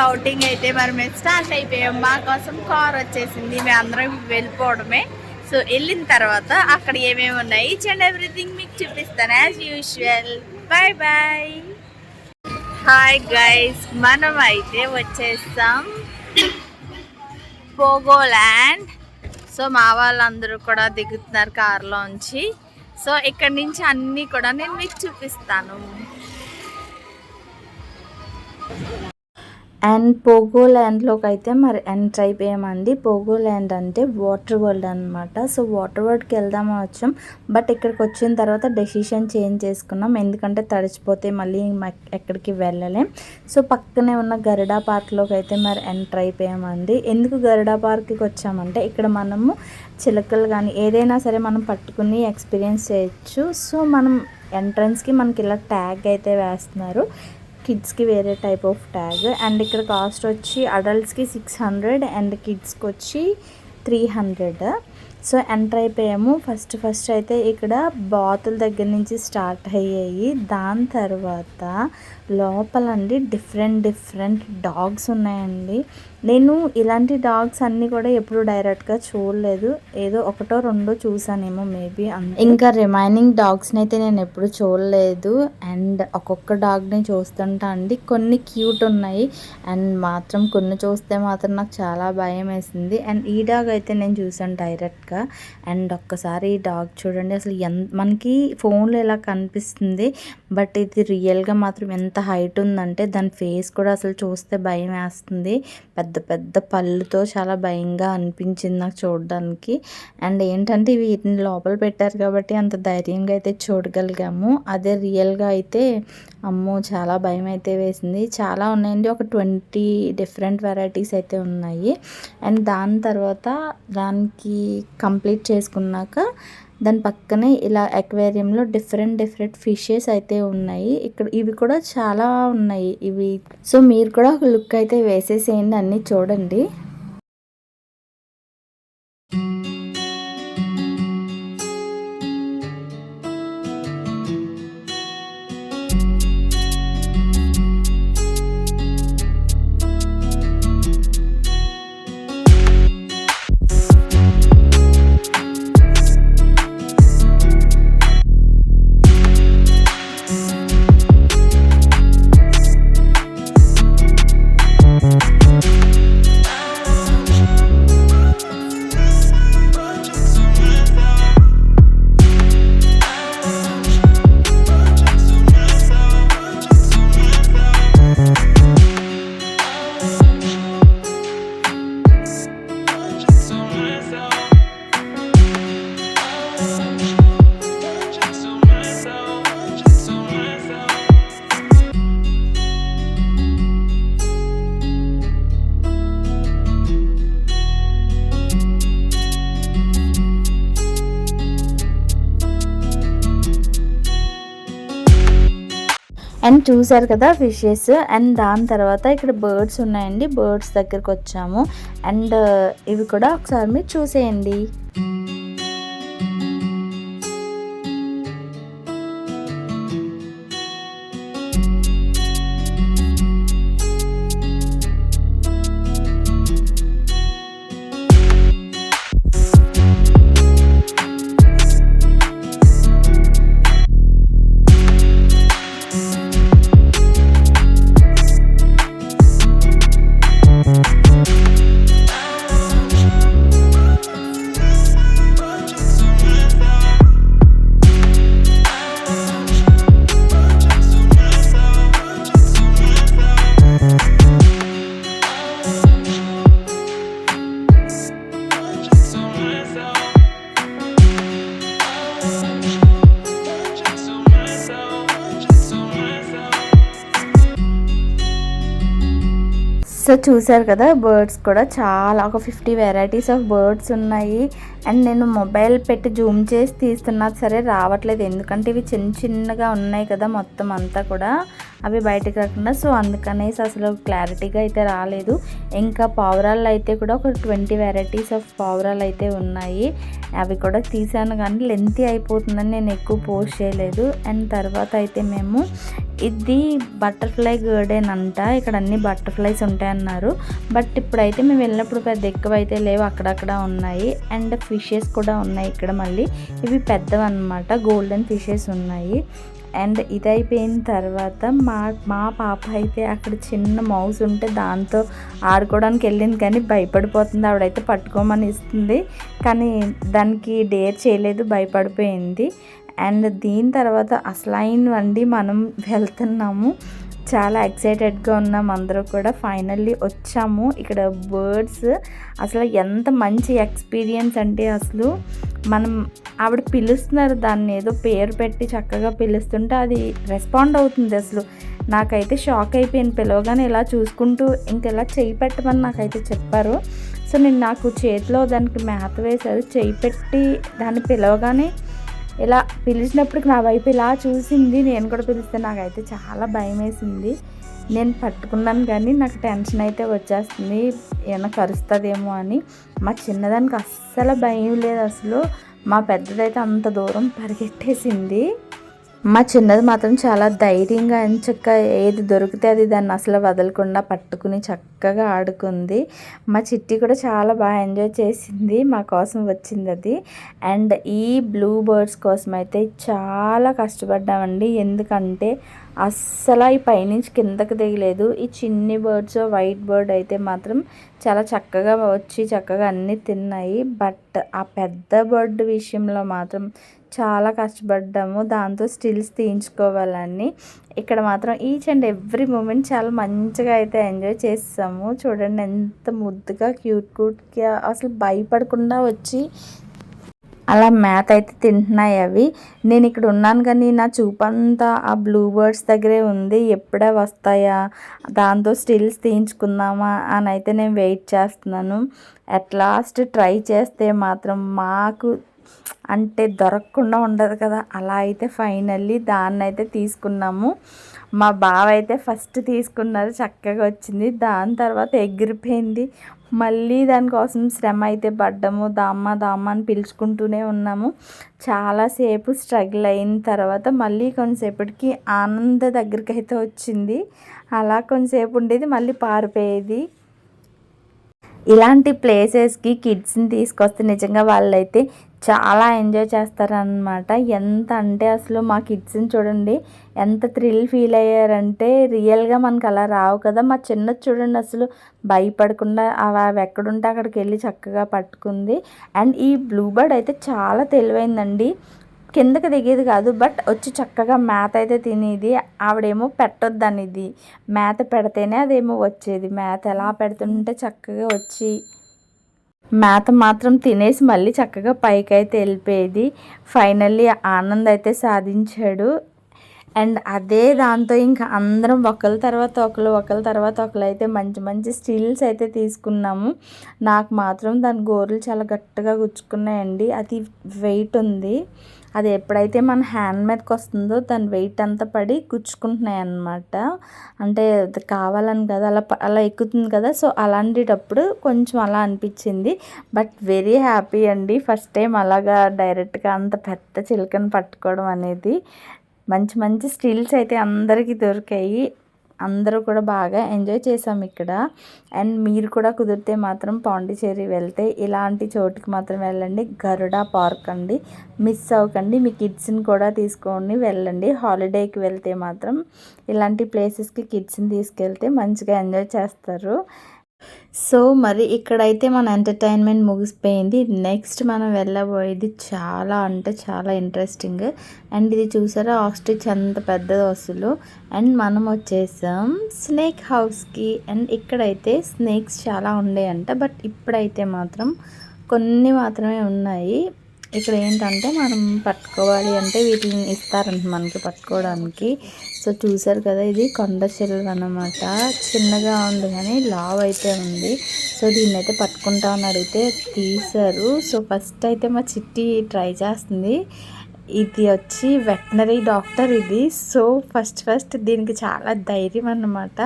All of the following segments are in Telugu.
ఇప్పుడు అవుటింగ్ అయితే మరి మేము స్టార్ట్ అయిపోయాం. మా కోసం కార్ వచ్చేసింది, మేము అందరం వెళ్ళిపోవడమే. సో వెళ్ళిన తర్వాత అక్కడ ఏమేమి ఉన్నాయి ఈచ్ అండ్ ఎవ్రీథింగ్ మీకు చూపిస్తాను as usual. Bye bye. Hi guys, మనం అయితే వచ్చేస్తాం పోగోల్యాండ్. సో మా వాళ్ళందరూ కూడా దిగుతున్నారు కార్లోంచి. సో ఇక్కడ నుంచి అన్నీ కూడా నేను మీకు చూపిస్తాను. అండ్ పోగోల్యాండ్లోకి అయితే మరి ఎంటర్ అయిపోయామండి. పోగోల్యాండ్ అంటే వాటర్ వరల్డ్ అనమాట. సో వాటర్ వరల్డ్కి వెళ్దామని వచ్చాం, బట్ ఇక్కడికి వచ్చిన తర్వాత డెసిషన్ చేంజ్ చేసుకున్నాం, ఎందుకంటే తడిచిపోతే మళ్ళీ ఎక్కడికి వెళ్ళలేం. సో పక్కనే ఉన్న గరుడా పార్క్లోకి అయితే మరి ఎంటర్ అయిపోయామండి. ఎందుకు గరుడా పార్క్కి వచ్చామంటే ఇక్కడ మనము చిలకలు కానీ ఏదైనా సరే మనం పట్టుకుని ఎక్స్పీరియన్స్ చేయొచ్చు. సో మనం ఎంట్రన్స్కి మనకి ఇలా ట్యాగ్ అయితే వేస్తున్నారు, కిడ్స్కి వేరే టైప్ ఆఫ్ ట్యాగ్. అండ్ ఇక్కడ కాస్ట్ వచ్చి అడల్ట్స్కి 600 అండ్ కిడ్స్కి వచ్చి 300. సో ఎంటర్ అయిపోయాము. ఫస్ట్ అయితే ఇక్కడ బాతుల దగ్గర నుంచి స్టార్ట్ అయ్యాయి. దాని తర్వాత లోపలండి డిఫరెంట్ డాగ్స్ ఉన్నాయండి. నేను ఇలాంటి డాగ్స్ అన్నీ కూడా ఎప్పుడు డైరెక్ట్గా చూడలేదు, ఏదో ఒకటో రెండో చూసానేమో మేబీ. ఇంకా రిమైనింగ్ డాగ్స్ని అయితే నేను ఎప్పుడు చూడలేదు. అండ్ ఒక్కొక్క డాగ్ని చూస్తుంటా అండి, కొన్ని క్యూట్ ఉన్నాయి అండ్ మాత్రం కొన్ని చూస్తే మాత్రం నాకు చాలా భయం వేసింది. అండ్ ఈ డాగ్ అయితే నేను చూసాను డైరెక్ట్గా. అండ్ ఒక్కసారి ఈ డాగ్ చూడండి, అసలు మనకి ఫోన్లో ఎలా కనిపిస్తుంది, బట్ ఇది రియల్గా మాత్రం ఎంత హైట్ ఉందంటే దాని ఫేస్ కూడా అసలు చూస్తే భయం వేస్తుంది. పెద్ద పళ్ళుతో చాలా భయంగా అనిపించింది నాకు చూడడానికి. అండ్ ఏంటంటే వీటిని లోపల పెట్టారు కాబట్టి అంత ధైర్యంగా అయితే చూడగలిగాము. అదే రియల్గా అయితే అమ్మో చాలా భయం అయితే వేసింది. చాలా ఉన్నాయండి, ఒక 20 డిఫరెంట్ వెరైటీస్ అయితే ఉన్నాయి. అండ్ దాని తర్వాత దానికి కంప్లీట్ చేసుకున్నాక దాని పక్కనే ఇలా అక్వేరియంలో డిఫరెంట్ ఫిషెస్ అయితే ఉన్నాయి. ఇక్కడ ఇవి కూడా చాలా ఉన్నాయి ఇవి. సో మీరు కూడా ఒక లుక్ అయితే వేసేసేయండి, అన్నీ చూడండి. అండ్ చూసారు కదా ఫిషెస్. అండ్ దాని తర్వాత ఇక్కడ బర్డ్స్ ఉన్నాయండి, బర్డ్స్ దగ్గరికి వచ్చాము. అండ్ ఇవి కూడా ఒకసారి మీరు చూసేయండి. సో చూసారు కదా బర్డ్స్ కూడా చాలా, ఒక 50 వెరైటీస్ ఆఫ్ బర్డ్స్ ఉన్నాయి. అండ్ నేను మొబైల్ పెట్టి జూమ్ చేసి తీస్తున్నా సరే రావట్లేదు, ఎందుకంటే ఇవి చిన్నగా ఉన్నాయి కదా మొత్తం అంతా కూడా. అవి బయటకు రాకుండా. సో అందుకనేసి అసలు క్లారిటీగా అయితే రాలేదు. ఇంకా పావురాలు అయితే కూడా ఒక 20 వెరైటీస్ ఆఫ్ పావురాలు అయితే ఉన్నాయి. అవి కూడా తీసాను కానీ లెంతీ అయిపోతుందని నేను ఎక్కువ పోస్ట్ చేయలేదు. అండ్ తర్వాత అయితే మేము ఇది బటర్ఫ్లై గార్డెన్ అంట, ఇక్కడ అన్ని బటర్ఫ్లైస్ ఉంటాయన్నారు. బట్ ఇప్పుడైతే మేము వెళ్ళినప్పుడు పెద్ద ఎక్కువ అయితే లేవు, అక్కడక్కడ ఉన్నాయి. అండ్ ఫిషెస్ కూడా ఉన్నాయి ఇక్కడ. మళ్ళీ ఇవి పెద్దవన్నమాట, గోల్డెన్ ఫిషెస్ ఉన్నాయి. అండ్ ఇది అయిపోయిన తర్వాత మా పాప అయితే అక్కడ చిన్న మౌస్ ఉంటే దాంతో ఆడుకోవడానికి వెళ్ళింది, కానీ భయపడిపోతుంది. ఆవిడైతే పట్టుకోమని ఇస్తుంది కానీ దానికి డేర్ చేయలేదు, భయపడిపోయింది. అండ్ దీని తర్వాత అసలైనవండి మనం వెళ్తున్నాము. చాలా ఎక్సైటెడ్గా ఉన్నాం అందరూ కూడా. ఫైనల్లీ వచ్చాము. ఇక్కడ బర్డ్స్ అసలు ఎంత మంచి ఎక్స్పీరియన్స్ అంటే అసలు మనం ఆవిడ పిలుస్తున్నారు, దాన్ని ఏదో పేరు పెట్టి చక్కగా పిలుస్తుంటే అది రెస్పాండ్ అవుతుంది. అసలు నాకైతే షాక్ అయిపోయింది. పిలవగానే ఇలా చూసుకుంటూ ఇంకెలా చేయి పెట్టమని నాకైతే చెప్పారు. సో నేను నాకు చేతిలో దానికి మేత వేశారు, చేయి పెట్టి దాన్ని పిలవగానే ఇలా పిలిచినప్పటికి నా వైపు ఇలా చూసింది. నేను కూడా పిలిస్తే నాకైతే చాలా భయం వేసింది. నేను పట్టుకున్నాను కానీ నాకు టెన్షన్ అయితే వచ్చేస్తుంది, ఏమైనా కరుస్తుందేమో అని. మా చిన్నదానికి అస్సలు భయం లేదు అసలు. మా పెద్దదైతే అంత దూరం పరిగెట్టేసింది. మా చిన్నది మాత్రం చాలా ధైర్యంగా ఎంచక్క ఏది దొరికితే అది దాన్ని అసలు వదలకుండా పట్టుకుని చక్కగా ఆడుకుంది. మా చిట్టి కూడా చాలా బాగా ఎంజాయ్ చేసింది, మా కోసం వచ్చింది అది. అండ్ ఈ బ్లూ బర్డ్స్ కోసం అయితే చాలా కష్టపడ్డామండి, ఎందుకంటే అస్సలు ఈ పైనుంచి కిందకి దిగలేదు. ఈ చిన్ని బర్డ్స్, వైట్ బర్డ్ అయితే మాత్రం చాలా చక్కగా వచ్చి చక్కగా అన్నీ తిన్నాయి. బట్ ఆ పెద్ద బర్డ్ విషయంలో మాత్రం చాలా కష్టపడ్డాము, దాంతో స్టిల్స్ తీయించుకోవాలని. ఇక్కడ మాత్రం ఈచ్ అండ్ ఎవ్రీ మూమెంట్ చాలా మంచిగా అయితే ఎంజాయ్ చేసాము. చూడండి ఎంత ముద్దుగా క్యూట్గా అసలు భయపడకుండా వచ్చి అలా మేత అయితే తింటున్నాయి అవి. నేను ఇక్కడ ఉన్నాను కానీ నా చూపంతా ఆ బ్లూ బర్డ్స్ దగ్గరే ఉంది, ఎప్పుడే వస్తాయా దాంతో స్టిల్స్ తీయించుకుందామా అని అయితే నేను వెయిట్ చేస్తున్నాను. అట్ లాస్ట్ ట్రై చేస్తే మాత్రం మాకు అంటే దొరకకుండా ఉండదు కదా, అలా అయితే ఫైనల్లీ దాన్ని అయితే తీసుకున్నాము. మా బావ అయితే ఫస్ట్ తీసుకున్నారు, చక్కగా వచ్చింది. దాని తర్వాత ఎగిరిపోయింది. మళ్ళీ దానికోసం శ్రమ అయితే పడ్డాము, దామ్మ అని పిలుచుకుంటూనే ఉన్నాము. చాలాసేపు స్ట్రగుల్ అయిన తర్వాత మళ్ళీ కొంతసేపటికి ఆనంద దగ్గరికి అయితే వచ్చింది. అలా కొంతసేపు ఉండేది, మళ్ళీ పారిపోయేది. ఇలాంటి ప్లేసెస్కి కిడ్స్ని తీసుకొస్తే నిజంగా వాళ్ళైతే చాలా ఎంజాయ్ చేస్తారనమాట. ఎంత అంటే అసలు మా కిడ్స్ని చూడండి ఎంత థ్రిల్ ఫీల్ అయ్యారంటే, రియల్గా మనకు అలా రావు కదా. మా చిన్నది చూడండి అసలు భయపడకుండా అవి ఎక్కడుంటే అక్కడికి వెళ్ళి చక్కగా పట్టుకుంది. అండ్ ఈ బ్లూ బర్డ్ అయితే చాలా తెలివైందండి, కిందకి దిగేది కాదు బట్ వచ్చి చక్కగా మేత అయితే తినేది. ఆవిడేమో పెట్టొద్దనిది, మేత పెడితేనే అదేమో వచ్చేది. మేత ఎలా పెడుతుంటే చక్కగా వచ్చి మేత మాత్రం తినేసి మళ్ళీ చక్కగా పైకి అయితే వెళ్ళిపోయేది. ఫైనల్లీ ఆనంద్ అయితే సాధించాడు. అండ్ అదే దాంతో ఇంకా అందరం ఒకరి తర్వాత ఒకరు అయితే మంచి మంచి స్టిల్స్ అయితే తీసుకున్నాము. నాకు మాత్రం దాని గోర్లు చాలా గట్టిగా గుచ్చుకున్నాయండి, అది వెయిట్ ఉంది. అది ఎప్పుడైతే మన హ్యాండ్ మీదకి వస్తుందో దాని వెయిట్ అంతా పడి గుచ్చుకుంటున్నాయి అన్నమాట. అంటే కావాలని కదా, అలా ఎక్కుతుంది కదా. సో అలాంటిటప్పుడు కొంచెం అలా అనిపించింది. బట్ వెరీ హ్యాపీ అండి, ఫస్ట్ టైం అలాగా డైరెక్ట్గా అంత పెద్ద చిలుకను పట్టుకోవడం అనేది. మంచి మంచి స్టిల్స్ అయితే అందరికీ దొరికాయి, అందరూ కూడా బాగా ఎంజాయ్ చేసాం ఇక్కడ. అండ్ మీరు కూడా కుదిరితే మాత్రం పాండిచేరి వెళ్తే ఇలాంటి చోటుకి మాత్రం వెళ్ళండి. గరుడ పార్క్ అండి, మిస్ అవ్వకండి. మీ కిడ్స్ని కూడా తీసుకొని వెళ్ళండి. హాలిడేకి వెళ్తే మాత్రం ఇలాంటి ప్లేసెస్కి కిడ్స్ని తీసుకెళ్తే మంచిగా ఎంజాయ్ చేస్తారు. సో మరి ఇక్కడైతే మన ఎంటర్టైన్మెంట్ ముగిసిపోయింది. నెక్స్ట్ మనం వెళ్ళబోయేది చాలా అంటే చాలా ఇంట్రెస్టింగ్. అండ్ ఇది చూసారా ఆస్ట్రిచ్ ఎంత పెద్దది అసలు. అండ్ మనం వచ్చేసాం స్నేక్ హౌస్కి. అండ్ ఇక్కడైతే స్నేక్స్ చాలా ఉండేయంట, బట్ ఇప్పుడైతే మాత్రం కొన్ని మాత్రమే ఉన్నాయి. ఇక్కడ ఏంటంటే మనం పట్టుకోవాలి అంటే వీటిని ఇస్తారంట మనకి పట్టుకోవడానికి. సో చూసారు కదా, ఇది కొండ చెరువు అన్నమాట. చిన్నగా ఉంది కానీ లావ్ అయితే ఉంది. సో దీన్ని అయితే పట్టుకుంటామని అడిగితే తీశారు. సో ఫస్ట్ అయితే మా చిట్టి ట్రై చేస్తుంది. ఇది వచ్చి వెటనరీ డాక్టర్ ఇది. సో ఫస్ట్ దీనికి చాలా ధైర్యం అన్నమాట.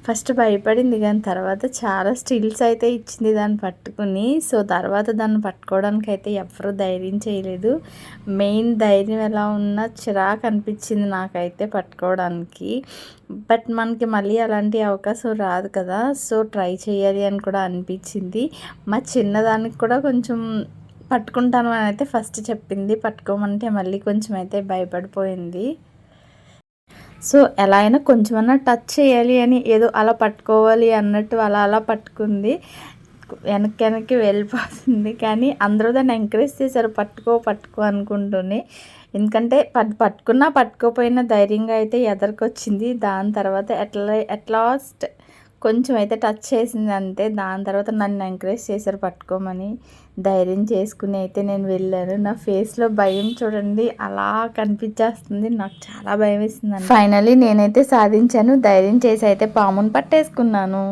ఫస్ట్ భయపడింది కానీ తర్వాత చాలా స్టిల్స్ అయితే ఇచ్చింది దాన్ని పట్టుకుని. సో తర్వాత దాన్ని పట్టుకోవడానికి అయితే ఎవరు ధైర్యం చేయలేదు. మెయిన్ ధైర్యం ఎలా ఉన్నా చిరాకు అనిపించింది నాకైతే పట్టుకోవడానికి. బట్ మనకి మళ్ళీ అలాంటి అవకాశం రాదు కదా, సో ట్రై చేయాలి అని కూడా అనిపించింది. మా చిన్నదానికి కూడా కొంచెం పట్టుకుంటాను అని అయితే ఫస్ట్ చెప్పింది. పట్టుకోమంటే మళ్ళీ కొంచెం అయితే భయపడిపోయింది. సో ఎలా అయినా కొంచెమన్నా టచ్ చేయాలి అని ఏదో అలా పట్టుకోవాలి అన్నట్టు అలా పట్టుకుంది. వెనక్కి వెళ్ళిపోతుంది. కానీ అందరూ దాన్ని ఎంకరేజ్ చేశారు, పట్టుకో అనుకుంటూనే. ఎందుకంటే పట్టుకున్నా పట్టుకోపోయినా ధైర్యంగా అయితే ఎదరికొచ్చింది. దాని తర్వాత అట్లాస్ట్ కొంచెం అయితే టచ్ చేసింది అంతే. దాని తర్వాత నన్ను ఎంకరేజ్ చేశారు పట్టుకోమని. ధైర్యం చేసుకుని అయితే నేను వెళ్ళాను. నా ఫేస్లో భయం చూడండి అలా కనిపించేస్తుంది. నాకు చాలా భయం వేస్తుంది. ఫైనలీ నేనైతే సాధించాను. ధైర్యం చేసి అయితే పాముని పట్టేసుకున్నాను.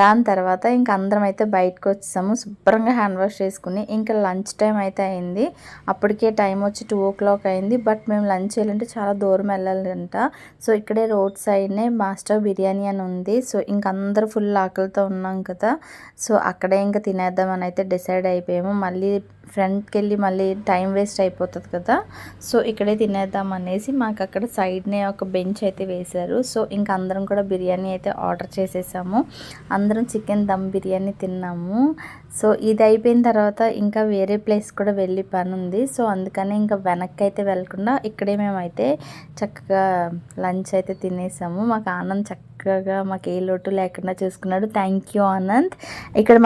దాని తర్వాత ఇంక అందరం అయితే బయటకు వచ్చాము. శుభ్రంగా హ్యాండ్ వాష్ చేసుకుని ఇంకా లంచ్ టైం అయితే అయింది. అప్పటికే టైం వచ్చి 2 o'clock అయింది. బట్ మేము లంచ్ చేయాలంటే చాలా దూరం వెళ్ళాలంట. సో ఇక్కడే రోడ్ సైడ్నే మాస్టర్ బిర్యానీ అని ఉంది. సో ఇంక అందరూ ఫుల్ ఆకలితో ఉన్నాం కదా, సో అక్కడే ఇంకా తినేద్దామని అయితే డిసైడ్ అయిపోయాము. మళ్ళీ ఫ్రంట్కి వెళ్ళి మళ్ళీ టైం వేస్ట్ అయిపోతుంది కదా, సో ఇక్కడే తినేద్దాం అనేసి మాకు అక్కడ సైడ్నే ఒక బెంచ్ అయితే వేశారు. సో ఇంకా అందరం కూడా బిర్యానీ అయితే ఆర్డర్ చేసేసాము. అందరం చికెన్ దమ్ బిర్యానీ తిన్నాము. సో ఇది అయిపోయిన తర్వాత ఇంకా వేరే ప్లేస్ కూడా వెళ్ళి పని ఉంది. సో అందుకని ఇంకా వెనక్కి అయితే వెళ్ళకుండా ఇక్కడే మేమైతే చక్కగా లంచ్ అయితే తినేసాము. మాకు ఆనంద్ చక్కగా మాకు ఏ లోటు లేకుండా చూసుకున్నాడు. Thank you Anand. ఇక్కడ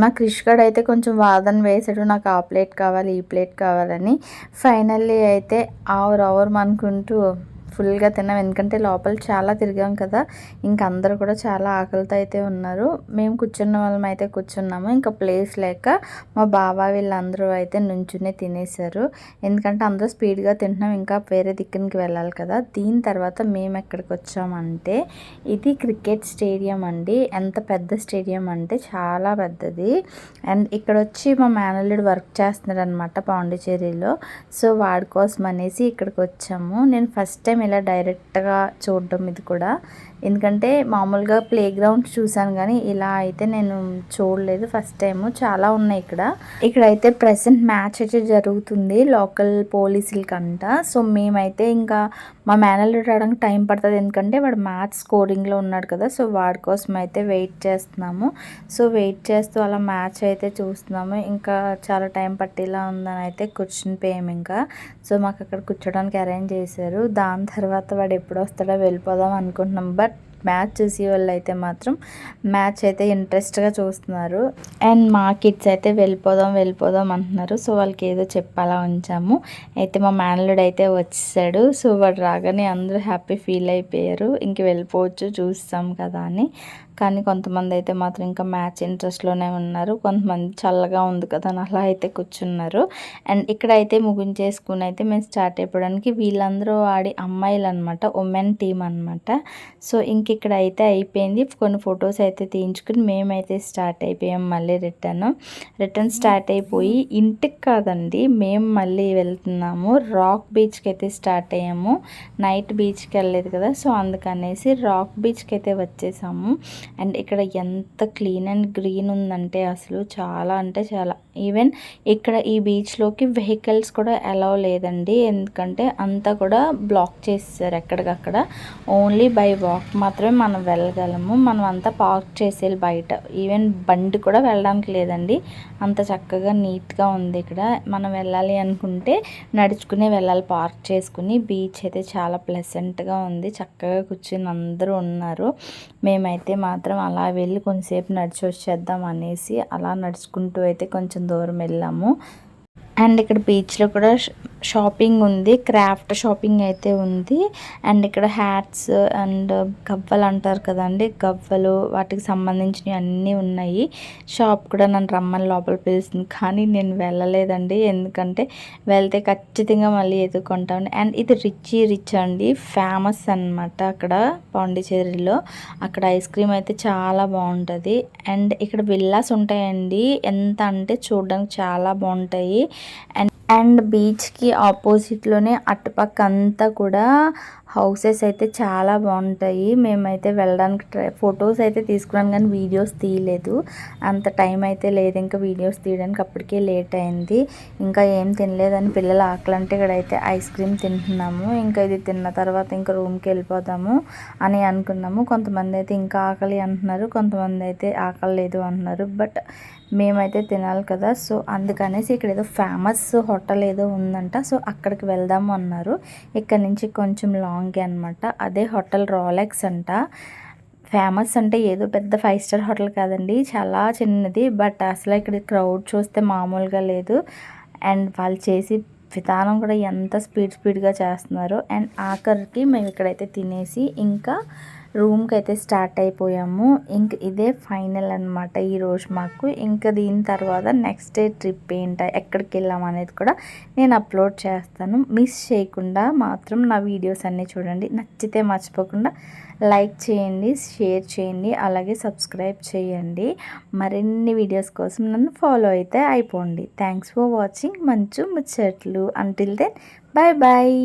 మా క్రిష్ గాడు అయితే కొంచెం వాదన వేసాడు, నాకు ఆ ప్లేట్ కావాలి ఈ ప్లేట్ కావాలని. ఫైనల్లీ అయితే ఆవరు అనుకుంటూ ఫుల్గా తిన్నాం. ఎందుకంటే లోపల చాలా తిరిగాం కదా, ఇంక అందరూ కూడా చాలా ఆకలితో అయితే ఉన్నారు. మేము కూర్చున్న వాళ్ళం అయితే కూర్చున్నాము. ఇంకా ప్లేస్ లేక మా బావ వీళ్ళందరూ అయితే నుంచునే తినేశారు. ఎందుకంటే అందరూ స్పీడ్గా తింటున్నాం, ఇంకా వేరే దిక్కునికి వెళ్ళాలి కదా. దీని తర్వాత మేము ఎక్కడికి వచ్చామంటే ఇది క్రికెట్ స్టేడియం అండి. ఎంత పెద్ద స్టేడియం అంటే చాలా పెద్దది. అండ్ ఇక్కడ వచ్చి మా మేనల్లుడు వర్క్ చేస్తున్నాడు అనమాట పాండిచేరిలో. సో వాడి కోసం అనేసి ఇక్కడికి వచ్చాము. నేను ఫస్ట్ టైం ఇలా డైరెక్ట్గా చూడడం ఇది కూడా. ఎందుకంటే మామూలుగా ప్లే గ్రౌండ్స్ చూసాను కానీ ఇలా అయితే నేను చూడలేదు ఫస్ట్ టైము. చాలా ఉన్నాయి ఇక్కడైతే ప్రెసెంట్ మ్యాచ్ అయితే జరుగుతుంది లోకల్ పోలీసులకంట. సో మేమైతే ఇంకా మా మేనల్లుడు రావడానికి టైం పడుతుంది, ఎందుకంటే వాడు మ్యాచ్ స్కోరింగ్లో ఉన్నాడు కదా. సో వాడి కోసం అయితే వెయిట్ చేస్తున్నాము. సో వెయిట్ చేస్తూ అలా మ్యాచ్ అయితే చూస్తున్నాము. ఇంకా చాలా టైం పట్టేలా ఉందని అయితే కూర్చునిపోయాము ఇంకా. సో మాకు అక్కడ కూర్చోడానికి అరేంజ్ చేశారు. దాని తర్వాత వాడు ఎప్పుడు వస్తాడో వెళ్ళిపోదాం అనుకుంటున్నాం. బట్ మ్యాచ్ చూసే వాళ్ళు అయితే మాత్రం మ్యాచ్ అయితే ఇంట్రెస్ట్గా చూస్తున్నారు. అండ్ మా కిడ్స్ అయితే వెళ్ళిపోదాం అంటున్నారు. సో వాళ్ళకి ఏదో చెప్పాలా ఉంచాము. అయితే మా మేనల్లుడు అయితే వచ్చేసాడు. సో వాడు రాగానే అందరూ హ్యాపీ ఫీల్ అయిపోయారు. ఇంక వెళ్ళిపోవచ్చు చూస్తాం కదా అని. కానీ కొంతమంది అయితే మాత్రం ఇంకా మ్యాచ్ ఇంట్రెస్ట్లోనే ఉన్నారు. కొంతమంది చల్లగా ఉంది కదా అని అలా అయితే కూర్చున్నారు. అండ్ ఇక్కడైతే ముగించేసుకుని అయితే మేము స్టార్ట్ అయిపోవడానికి వీళ్ళందరూ ఆడి అమ్మాయిలు అనమాట, ఉమెన్ టీమ్ అనమాట. సో ఇంక ఇక్కడ అయితే అయిపోయింది. కొన్ని ఫొటోస్ అయితే తీయించుకుని మేమైతే స్టార్ట్ అయిపోయాం. మళ్ళీ రిటర్న్ స్టార్ట్ అయిపోయి ఇంటికి కాదండి, మేము మళ్ళీ వెళ్తున్నాము రాక్ బీచ్కి అయితే స్టార్ట్ అయ్యాము. నైట్ బీచ్కి వెళ్ళలేదు కదా, సో అందుకనేసి రాక్ బీచ్కి అయితే వచ్చేసాము. అండ్ ఇక్కడ ఎంత క్లీన్ అండ్ గ్రీన్ ఉందంటే అసలు చాలా అంటే చాలా. ఈవెన్ ఇక్కడ ఈ బీచ్లోకి వెహికల్స్ కూడా అలౌ లేదండి, ఎందుకంటే అంతా కూడా బ్లాక్ చేసేసారు ఎక్కడికక్కడ. ఓన్లీ బై వాక్ మాత్రమే మనం వెళ్ళగలము. మనం అంతా పార్క్ చేసేయాలి బయట. ఈవెన్ బండి కూడా వెళ్ళడానికి లేదండి, అంత చక్కగా నీట్గా ఉంది ఇక్కడ. మనం వెళ్ళాలి అనుకుంటే నడుచుకునే వెళ్ళాలి పార్క్ చేసుకుని. బీచ్ అయితే చాలా ప్లెజెంట్గా ఉంది, చక్కగా కూర్చుని అందరూ ఉన్నారు. మేమైతే మాత్రం అలా వెళ్ళి కొంచెంసేపు నడిచి వచ్చేద్దాం అనేసి అలా నడుచుకుంటూ అయితే కొంచెం దూరం వెళ్ళాము. అండ్ ఇక్కడ బీచ్లో కూడా షాపింగ్ ఉంది, క్రాఫ్ట్ షాపింగ్ అయితే ఉంది. అండ్ ఇక్కడ హ్యాట్స్ అండ్ గవ్వలు అంటారు కదండి, గవ్వలు వాటికి సంబంధించినవి అన్నీ ఉన్నాయి. షాప్ కూడా నన్ను రమ్మని లోపల పిలుస్తుంది, కానీ నేను వెళ్ళలేదండి. ఎందుకంటే వెళ్తే ఖచ్చితంగా మళ్ళీ ఎదుర్కొంటాను. అండ్ ఇది రిచ్ అండి, ఫేమస్ అనమాట అక్కడ పాండిచేరిలో. అక్కడ ఐస్ క్రీమ్ అయితే చాలా బాగుంటుంది. అండ్ ఇక్కడ విల్లాస్ ఉంటాయండి, ఎంత అంటే చూడడానికి చాలా బాగుంటాయి. అండ్ అండ్ బీచ్కి ఆపోజిట్లోనే అటుపక్క అంతా కూడా హౌసెస్ అయితే చాలా బాగుంటాయి. మేమైతే వెళ్ళడానికి ఫొటోస్ అయితే తీసుకున్నాను కానీ వీడియోస్ తీయలేదు, అంత టైం అయితే లేదు ఇంకా వీడియోస్ తీయడానికి, అప్పటికే లేట్ అయింది. ఇంకా ఏం తినలేదని పిల్లలు ఆకలి అంటే ఇక్కడైతే ఐస్ క్రీమ్ తింటున్నాము. ఇంకా ఇది తిన్న తర్వాత ఇంకా రూమ్కి వెళ్ళిపోదాము అని అనుకున్నాము. కొంతమంది అయితే ఇంకా ఆకలి అంటున్నారు, కొంతమంది అయితే ఆకలి లేదు అంటున్నారు. బట్ మేమైతే తినాలి కదా, సో అందుకనేసి ఇక్కడ ఏదో ఫేమస్ హోటల్ ఏదో ఉందంట, సో అక్కడికి వెళ్దాము అన్నారు. ఇక్కడ నుంచి కొంచెం లాంగే అనమాట. అదే హోటల్ రోలెక్స్ అంట. ఫేమస్ అంటే ఏదో పెద్ద 5 స్టార్ హోటల్ కాదండి, చాలా చిన్నది. బట్ అసలు ఇక్కడ క్రౌడ్ చూస్తే మామూలుగా లేదు. అండ్ వాళ్ళు చేసి విధానం కూడా ఎంత స్పీడ్గా చేస్తున్నారు. అండ్ ఆఖరికి మేము ఇక్కడైతే తినేసి ఇంకా రూమ్కి అయితే స్టార్ట్ అయిపోయాము. ఇంక ఇదే ఫైనల్ అనమాట ఈరోజు మాకు. ఇంకా దీని తర్వాత నెక్స్ట్ డే ట్రిప్ ఏంటి, ఎక్కడికి వెళ్ళాం అనేది కూడా నేను అప్లోడ్ చేస్తాను. మిస్ చేయకుండా మాత్రం నా వీడియోస్ అన్నీ చూడండి. నచ్చితే మర్చిపోకుండా లైక్ చేయండి, షేర్ చేయండి, అలాగే సబ్స్క్రైబ్ చేయండి. మరిన్ని వీడియోస్ కోసం నన్ను ఫాలో అయితే అయిపోండి. థ్యాంక్స్ ఫర్ వాచింగ్ మంచు ముచ్చట్లు. Until then bye bye.